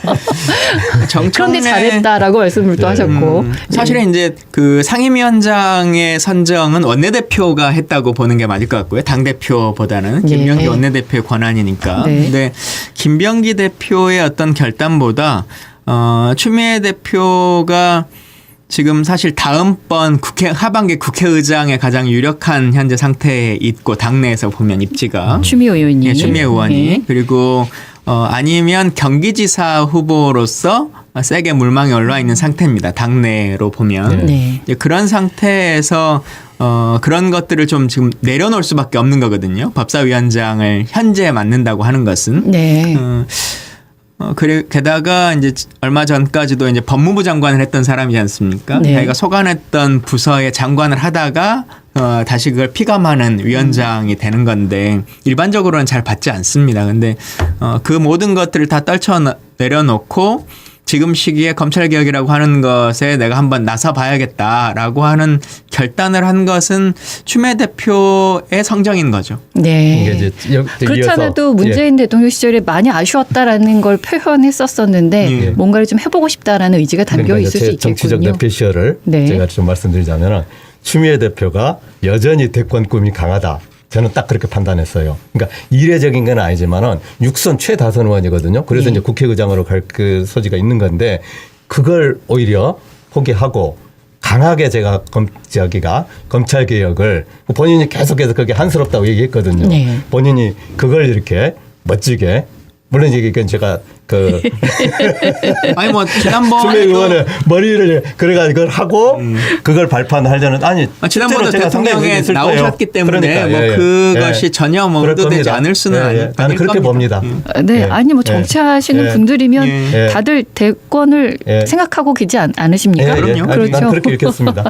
그런데 잘했다라고 말씀을 또 하셨고. 사실은 이제 그 상임위원장의 선정은 원내대표가 했다고 보는 게 맞을 것 같고요. 당대표보다는 김병기 원내대표의 권한이니까. 근데 김병기 대표의 어떤 결단보다 추미애 대표가 지금 사실 다음번 하반기 국회의장에 가장 유력한 현재 상태에 있고 당내에서 보면 입지가 추미애 의원이. 예, 추미애 의원이. 그리고 아니면 경기지사 후보로서 세게 물망에 올라와 있는 상태입니다. 당내로 보면. 그런 상태에서 그런 것들을 좀 지금 내려놓을 수밖에 없는 거거든요. 법사위원장을 현재 맡는다고 하는 것은. 게다가 이제 얼마 전까지도 이제 법무부 장관을 했던 사람이지 않습니까? 자기가 소관했던 부서의 장관을 하다가 다시 그걸 피감하는 위원장이 되는 건데 일반적으로는 잘 받지 않습니다. 근데 그 모든 것들을 다 떨쳐 내려놓고 지금 시기에 검찰개혁이라고 하는 것에 내가 한번 나서 봐야겠다라고 하는 결단을 한 것은 추미애 대표의 성정인 거죠. 그렇지 않아도 문재인 대통령 시절에 많이 아쉬웠다라는 걸 표현했었었는데 뭔가를 좀 해보고 싶다라는 의지가 담겨 있을 수 있겠군요. 정치적 내피셜을 제가 좀 말씀드리자면 추미애 대표가 여전히 대권 꿈이 강하다. 저는 딱 그렇게 판단했어요. 그러니까 이례적인 건 아니지만은 6선 최다선 의원이거든요. 그래서 이제 국회의장으로 갈 그 소지가 있는 건데 그걸 오히려 포기하고 강하게 제가 검찰 개혁을 본인이 계속해서 그게 한스럽다고 얘기했거든요. 본인이 그걸 이렇게 멋지게 물론 이게 제가 아니 뭐 지난번에 추미애 의원의 머리를 그래가지고 그걸 하고 그걸 발판하려는 지난번에 대통령에 나오셨기 때문에 뭐 그것이 전혀 뭐 의도되지 않을 수는 나는 그렇게 봅니다. 아니 뭐 정치하시는 분들이면 다들 대권을 생각하고 계지 않으십니까? 그럼요. 그렇죠. 난 그렇게 읽겠습니다.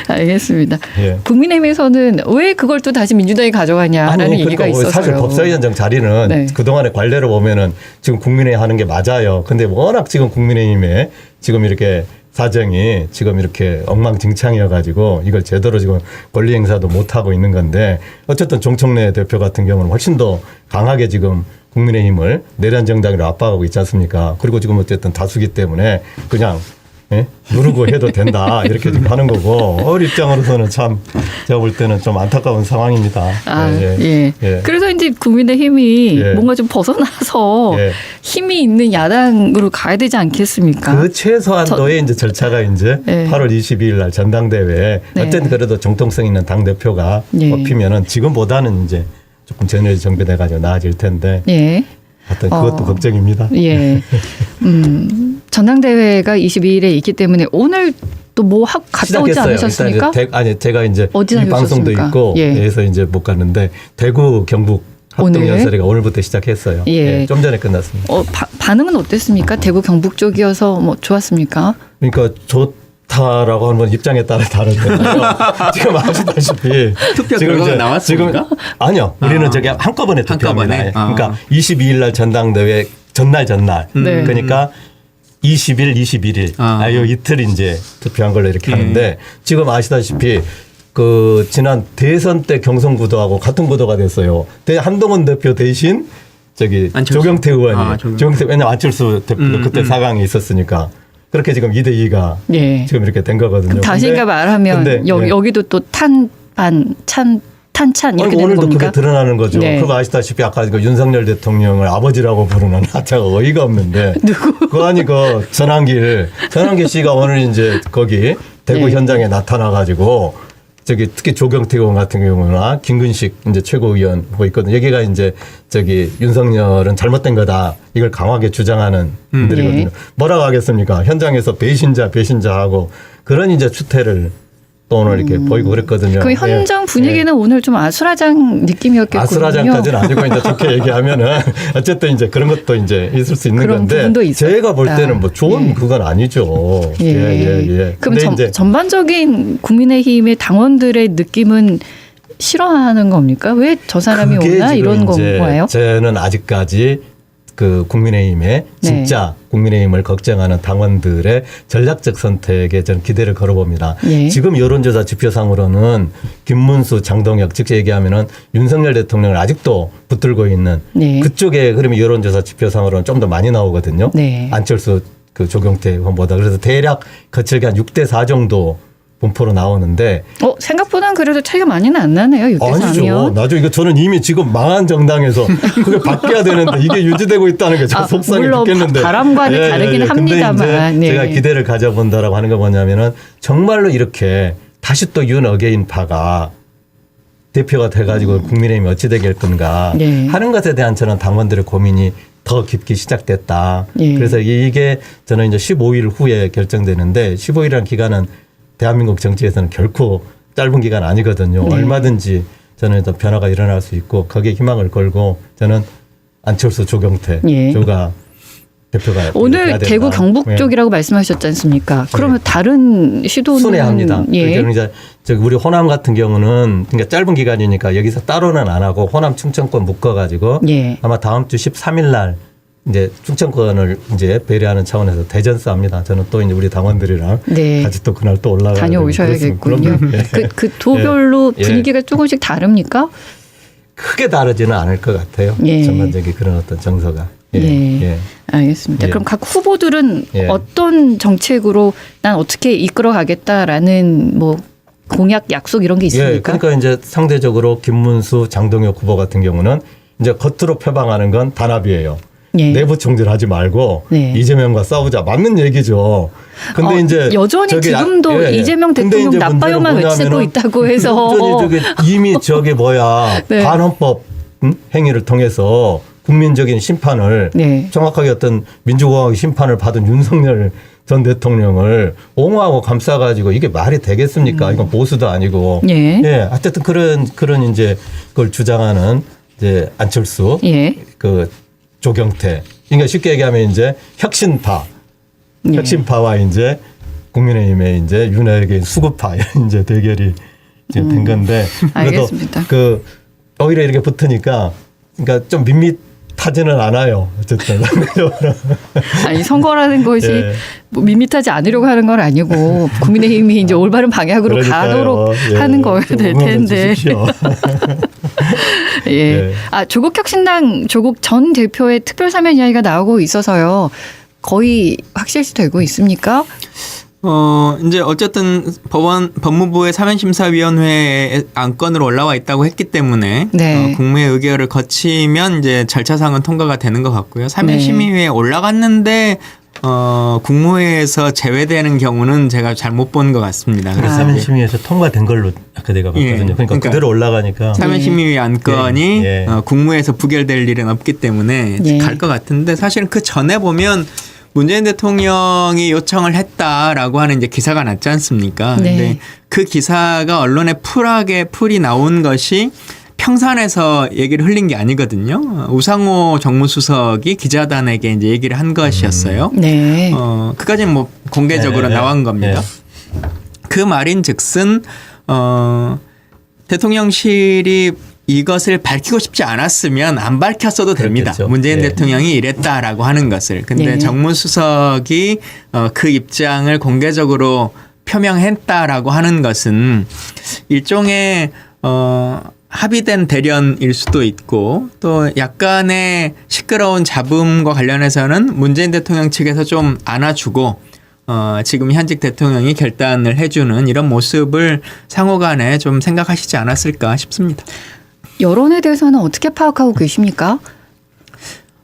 알겠습니다. 국민의힘에서는 왜 그걸 또 다시 민주당이 가져가냐라는 얘기가 있어서요. 사실 법사위원장 자리는 그동안의 관례로 보면은 지금 국민의힘 하는 게 맞아요. 근데 워낙 지금 국민의힘에 지금 이렇게 사정이 지금 이렇게 엉망진창이어가지고 이걸 제대로 지금 권리 행사도 못하고 있는 건데 어쨌든 정청래 대표 같은 경우는 훨씬 더 강하게 지금 국민의힘을 내란 정당으로 압박하고 있지 않습니까? 그리고 지금 어쨌든 다수기 때문에 그냥 누르고 해도 된다 이렇게 지금 하는 거고 어느 입장으로서는 참 제가 볼 때는 좀 안타까운 상황입니다. 그래서 이제 국민의힘이 뭔가 좀 벗어나서 힘이 있는 야당으로 가야 되지 않겠습니까? 그 최소한도의 이제 절차가 이제 8월 22일 날 전당대회에 어쨌든 그래도 정통성 있는 당 대표가 뽑히면은 지금보다는 이제 조금 제너지 정비돼가지고 나아질 텐데. 하여튼 그것도 걱정입니다. 전당대회가 22일에 있기 때문에 오늘 또 뭐 갔다 오지 않으셨습니까? 제가 이제 이 방송도 있고 해서 이제 못 갔는데 대구 경북 합동연설회가 오늘부터 시작했어요. 좀 전에 끝났습니다. 반응은 어땠습니까? 대구 경북 쪽이어서 뭐 좋았습니까? 그러니까 좋다라고 하는 입장에 따라 다른데요. 지금 아시다시피 투표 지금 결과가 이제 나왔습니까? 아니요. 우리는 저기 한꺼번에 투표합니다. 한꺼번에? 그러니까 22일 날 전당대회 전날 그러니까 20일, 21일 요 이틀 이제 투표한 걸로 이렇게 하는데 지금 아시다시피 그 지난 대선 때 경선 구도하고 같은 구도가 됐어요. 한동훈 대표 대신 저기 조경태 의원이 조경태 왜냐면 안철수 대표도 그때 4강에 있었으니까 그렇게 지금 2대2가 지금 이렇게 된 거거든요. 다시가 말하면 여기도 또 탄찬 이렇게 되는 오늘도 겁니까? 그게 드러나는 거죠. 그거 아시다시피 아까 그 윤석열 대통령을 아버지라고 부르는 하차가 어이가 없는데 누구? 그거 아니 그 전환길 씨가 오늘 이제 거기 대구 현장에 나타나가지고 저기 특히 조경태 의원 같은 경우나 김근식 이제 최고위원 뭐 있거든요. 여기가 이제 저기 윤석열은 잘못된 거다. 이걸 강하게 주장하는 분들이거든요. 뭐라고 하겠습니까? 현장에서 배신자하고 그런 이제 추태를 또 오늘 이렇게 보이고 그랬거든요. 그 현장 분위기는 오늘 좀 아수라장 느낌이었겠군요. 아수라장까지는 아니고 이제 좋게 얘기하면은 어쨌든 이제 그런 것도 이제 있을 수 있는 건데 제가 볼 때는 뭐 좋은 그건 아니죠. 그럼 전반적인 국민의힘의 당원들의 느낌은 싫어하는 겁니까? 왜 저 사람이 오나 이런 건가요? 저는 아직까지 그 국민의힘의 진짜 국민의힘을 걱정하는 당원들의 전략적 선택에 저는 기대를 걸어봅니다. 지금 여론조사 지표상으로는 김문수, 장동혁 즉 얘기하면은 윤석열 대통령을 아직도 붙들고 있는 그쪽에 그러면 여론조사 지표상으로는 좀 더 많이 나오거든요. 안철수 그 조경태 후보보다. 그래서 대략 거칠게 한 6대4 정도 분포로 나오는데 생각보다는 그래도 차이가 많이는 안 나네요. 6대4면. 아니죠. 나중에 이거 저는 이미 지금 망한 정당에서 그게 바뀌어야 되는데 이게 유지되고 있다는 게 저 속상해 죽겠는데. 물론 바람과는 다르긴 합니다만. 제가 기대를 가져본다라고 하는 거 뭐냐면은 정말로 이렇게 다시 또 윤 어게인파가 대표가 돼가지고 국민의힘이 어찌 되길 건가 하는 것에 대한 저는 당원들의 고민이 더 깊게 시작됐다. 그래서 이게 저는 이제 15일 후에 결정되는데 15일이라는 기간은 대한민국 정치에서는 결코 짧은 기간 아니거든요. 얼마든지 저는 또 변화가 일어날 수 있고 거기에 희망을 걸고 저는 안철수 조경태 조가 대표가 오늘 대구 경북 쪽이라고 말씀하셨지 않습니까? 그러면 다른 시도는 순회합니다. 그러니까 이제 우리 호남 같은 경우는 그러니까 짧은 기간이니까 여기서 따로는 안 하고 호남 충청권 묶어가지고 아마 다음 주 13일 날 이제 충청권을 이제 배려하는 차원에서 대전서 합니다. 저는 또 이제 우리 당원들이랑 같이 또 그날 또 올라가 다녀오셔야겠군요. 그 도별로 분위기가 조금씩 다릅니까? 크게 다르지는 않을 것 같아요. 전반적인 그런 어떤 정서가. 알겠습니다. 그럼 각 후보들은 어떤 정책으로 난 어떻게 이끌어가겠다라는 뭐 공약, 약속 이런 게 있습니까? 그러니까 이제 상대적으로 김문수, 장동혁 후보 같은 경우는 이제 겉으로 표방하는 건 단합이에요. 내부 총질하지 말고 이재명과 싸우자 맞는 얘기죠. 근데 이제 여전히 지금도 이재명 대통령 나빠요만 외치고 있다고 해서 이미 저게 반헌법 행위를 통해서 국민적인 심판을 정확하게 어떤 민주공화국 심판을 받은 윤석열 전 대통령을 옹호하고 감싸가지고 이게 말이 되겠습니까? 이건 보수도 아니고. 어쨌든 그런 이제 그걸 주장하는 이제 안철수 그 조경태. 그러니까 쉽게 얘기하면 이제 혁신파와 이제 국민의힘의 이제 윤핵의 수구파 이제 대결이 이제 된 건데 그래도 그 오히려 이렇게 붙으니까 그러니까 좀 밋밋하지는 않아요. 어쨌든 아니 선거라는 것이 뭐 밋밋하지 않으려고 하는 건 아니고 국민의힘이 이제 올바른 방향으로 가도록 하는 거여야 될 텐데. 조국혁신당 조국 전 대표의 특별 사면 이야기가 나오고 있어서요. 거의 확실시되고 있습니까? 이제 어쨌든 법무부의 사면심사위원회에 안건으로 올라와 있다고 했기 때문에 국무회 의결을 거치면 이제 절차상은 통과가 되는 것 같고요. 사면심의회에 올라갔는데 국무회에서 제외되는 경우는 제가 잘못 본 것 같습니다. 그래서 사면심의회에서 통과된 걸로 아까 내가 봤거든요. 그러니까 그대로 올라가니까 사면심의회 안건이 국무회에서 부결될 일은 없기 때문에 갈 것 같은데 사실은 그 전에 보면 문재인 대통령이 요청을 했다라고 하는 이제 기사가 났지 않습니까? 근데 그 기사가 언론에 풀이 나온 것이 평산에서 얘기를 흘린 게 아니거든요. 우상호 정무수석이 기자단에게 이제 얘기를 한 것이었어요. 그까지는 뭐 공개적으로 나온 겁니다. 그 말인즉슨 대통령실이 이것을 밝히고 싶지 않았으면 안 밝혔어도 됩니다. 그렇겠죠. 문재인 예. 대통령이 이랬다라고 하는 것을. 근데 예. 정무수석이 그 입장을 공개적으로 표명했다라고 하는 것은 일종의 합의된 대련일 수도 있고 또 약간의 시끄러운 잡음과 관련해서는 문재인 대통령 측에서 좀 안아주고 지금 현직 대통령이 결단을 해주는 이런 모습을 상호간에 좀 생각하시지 않았을까 싶습니다. 여론에 대해서는 어떻게 파악하고 계십니까?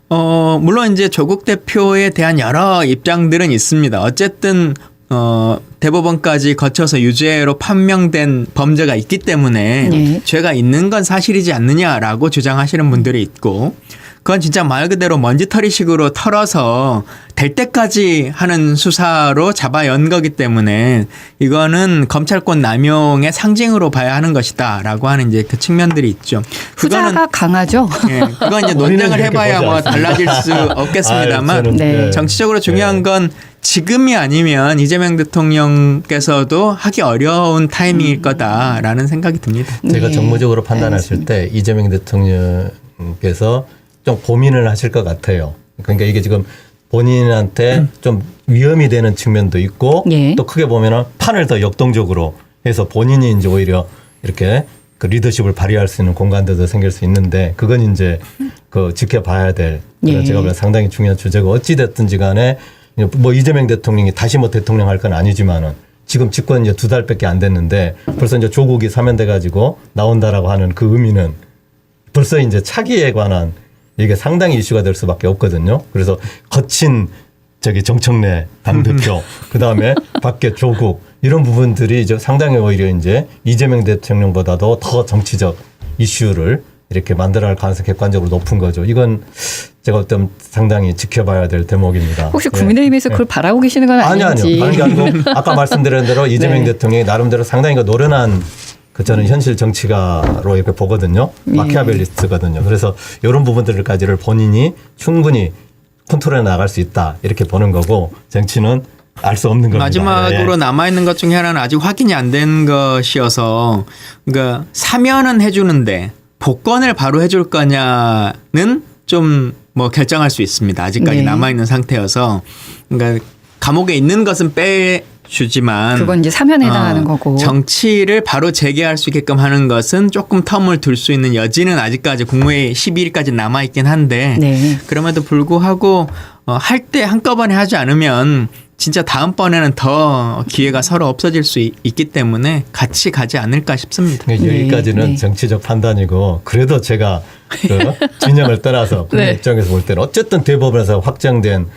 물론 이제 조국 대표에 대한 여러 입장들은 있습니다. 어쨌든 대법원까지 거쳐서 유죄로 판명된 범죄가 있기 때문에 네. 죄가 있는 건 사실이지 않느냐라고 주장하시는 분들이 있고 그건 진짜 말 그대로 먼지털이식으로 털어서 될 때까지 하는 수사로 잡아 연 거기 때문에 이거는 검찰권 남용의 상징으로 봐야 하는 것이다라고 하는 이제 그 측면들이 있죠. 후자가 강하죠. 예, 그건 이제 논쟁을 해봐야 뭐 달라질 수 없겠습니다만 네. 정치적으로 중요한 건 지금이 아니면 이재명 대통령께서도 하기 어려운 타이밍일 거다라는 생각이 듭니다. 제가 네. 정무적으로 판단하실 때 이재명 대통령께서 좀 고민을 하실 것 같아요. 그러니까 이게 지금 본인한테 좀 위험이 되는 측면도 있고 예. 또 크게 보면은 판을 더 역동적으로 해서 본인이 이제 오히려 이렇게 그 리더십을 발휘할 수 있는 공간들도 생길 수 있는데 그건 이제 그 지켜봐야 될 예. 제가 보기엔 상당히 중요한 주제고 어찌 됐든지 간에 뭐 이재명 대통령이 다시 뭐 대통령 할 건 아니지만은 지금 집권 이제 2달밖에 안 됐는데 벌써 이제 조국이 사면돼 가지고 나온다라고 하는 그 의미는 벌써 이제 차기에 관한 이게 상당히 이슈가 될 수밖에 없거든요. 그래서 거친 정청래 당대표 그다음에 밖에 조국 이런 부분들이 이제 상당히 오히려 이제 이재명 대통령보다도 더 정치적 이슈를 이렇게 만들어갈 가능성이 객관적으로 높은 거죠. 이건 제가 어떤 상당히 지켜봐야 될 대목입니다. 혹시 국민의힘에서 그걸 바라고 계시는 건 아닌지. 아니요. 다른 게 아니고 아까 말씀드린 대로 이재명 네. 대통령이 나름대로 상당히 노련한 저는 현실 정치가로 이렇게 보거든요. 마키아벨리스트거든요. 그래서 이런 부분들까지를 본인이 충분히 컨트롤해 나갈 수 있다 이렇게 보는 거고 정치는 알 수 없는 겁니다. 마지막으로 예. 남아있는 것 중에 하나는 아직 확인이 안 된 것이어서 그러니까 사면은 해주는데 복권을 바로 해줄 거냐는 좀 뭐 결정할 수 있습니다. 아직까지 네. 남아있는 상태여서 그러니까 감옥에 있는 것은 빼주지만 그건 이제 사면에 해당하는 거고. 정치를 바로 재개할 수 있게끔 하는 것은 조금 텀을 둘 수 있는 여지는 아직까지 국무회의 12일까지 남아있긴 한데 네. 그럼에도 불구하고 할 때 한꺼번에 하지 않으면 진짜 다음번에는 더 기회가 서로 없어질 수 있기 때문에 같이 가지 않을까 싶습니다. 여기까지는 네. 정치적 판단이고 그래도 제가 그 진영을 떠나서 그 네. 입장에서 볼 때는 어쨌든 대법원에서 확정된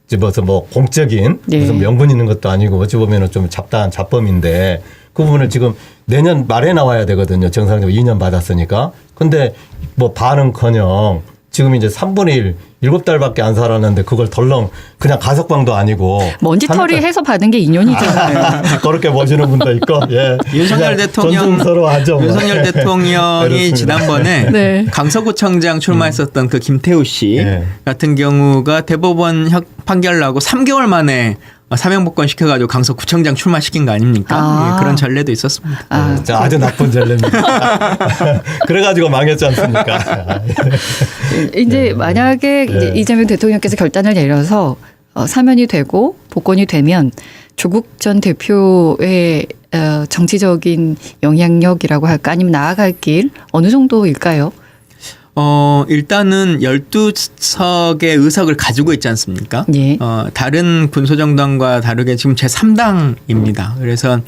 집어서 뭐 공적인 네. 무슨 명분 있는 것도 아니고 어찌 보면은 좀 잡다한 잡범인데 그 부분을 지금 내년 말에 나와야 되거든요. 정상적으로 2년 받았으니까. 근데 뭐 반은커녕 지금 이제 3분의 1, 7달밖에 안 살았는데 그걸 덜렁 그냥 가석방도 아니고 먼지털이 해서 받은 게 2년이잖아요. 그렇게 보시는 분도 있고 예. 윤석열 대통령 윤석열 대통령이 지난번에 네. 강서구청장 출마했었던 그 김태우 씨 네. 같은 경우가 대법원 판결 나고 3개월 만에 사면복권 시켜가지고 강서구청장 출마시킨 거 아닙니까? 예, 그런 전례도 있었습니다. 아주 나쁜 전례입니다. 그래가지고 망했지 않습니까? 이제 만약에 이제 이재명 대통령께서 결단을 내려서 사면이 되고 복권이 되면 조국 전 대표의 정치적인 영향력이라고 할까 아니면 나아갈 길 어느 정도일까요? 일단은 12석의 의석을 가지고 있지 않습니까? 예. 다른 군소정당과 다르게 지금 제3당입니다. 그래서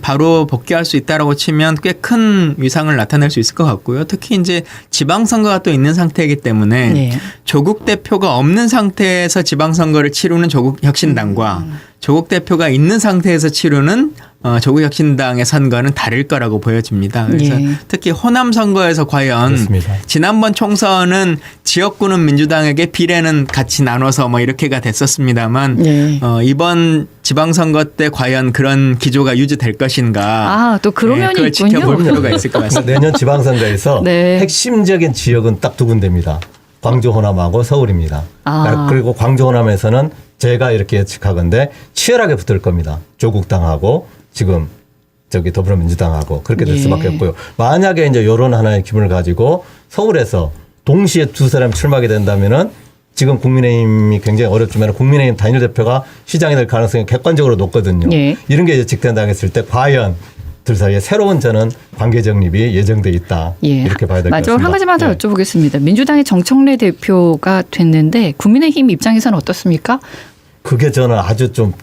바로 복귀할 수 있다라고 치면 꽤 큰 위상을 나타낼 수 있을 것 같고요. 특히 이제 지방선거가 또 있는 상태이기 때문에 네. 조국 대표가 없는 상태에서 지방선거를 치르는 조국혁신당과 조국 대표가 있는 상태에서 치르는 조국혁신당의 선거는 다를 거라고 보여집니다. 그래서 예. 특히 호남 선거에서 과연 그렇습니다. 지난번 총선은 지역구는 민주당에게 비례는 같이 나눠서 뭐 이렇게가 됐었습니다만 예. 이번 지방선거 때 과연 그런 기조가 유지될 것인가? 또 그런 면이 그걸 있군요. 지켜볼 필요가 있을 것 같습니다. 내년 지방선거에서 네. 핵심적인 지역은 딱 두 군데입니다. 광주 호남하고 서울입니다. 그리고 광주 호남에서는 제가 이렇게 예측하건데 치열하게 붙을 겁니다. 조국당하고 지금 더불어민주당하고 그렇게 될 수밖에 없고요. 만약에 이제 이런 하나의 기분을 가지고 서울에서 동시에 두 사람이 출마하게 된다면은 지금 국민의힘이 굉장히 어렵지만 국민의힘 단일 대표가 시장이 될 가능성이 객관적으로 높거든요. 이런 게 예측된다고 했을 때 과연 둘 사이에 새로운 저는 관계 정립이 예정돼 있다. 이렇게 봐야 될 것 같습니다. 마지막으로 한 가지만 더 여쭤보겠습니다. 민주당의 정청래 대표가 됐는데 국민의힘 입장에서는 어떻습니까? 그게 저는 아주 좀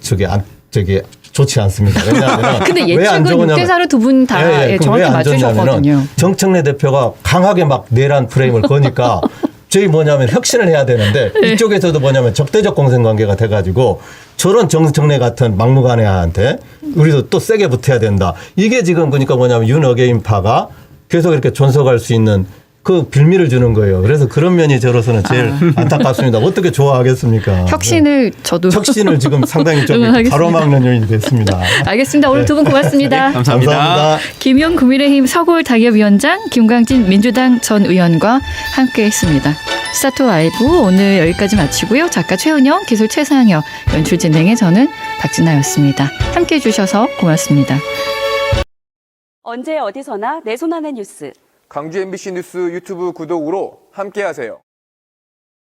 좋지 않습니다. 왜냐하면 근데 예측은 6대4로 두 분 다 정확히 맞추셨거든요. 정청래 대표가 강하게 막 내란 프레임을 거니까 저희 혁신을 해야 되는데 이쪽에서도 적대적 공생관계가 돼가지고 저런 정청래 같은 막무가내한테 우리도 또 세게 붙어야 된다. 이게 지금 그러니까 윤어게인파가 계속 이렇게 존속할 수 있는 그 빌미를 주는 거예요. 그래서 그런 면이 저로서는 제일 안타깝습니다. 어떻게 좋아하겠습니까? 혁신을 혁신을 지금 상당히 좀 가로막는 요인이 됐습니다. 알겠습니다. 오늘 두 분 고맙습니다. 네, 감사합니다. 김용 국민의힘 서울당협위원장, 김광진 민주당 전 의원과 함께했습니다. 스타트 라이브 오늘 여기까지 마치고요. 작가 최은영, 기술 최상혁, 연출 진행의 저는 박진아였습니다. 함께해 주셔서 고맙습니다. 언제 어디서나 내 손 안의 뉴스. 광주 MBC 뉴스 유튜브 구독으로 함께하세요.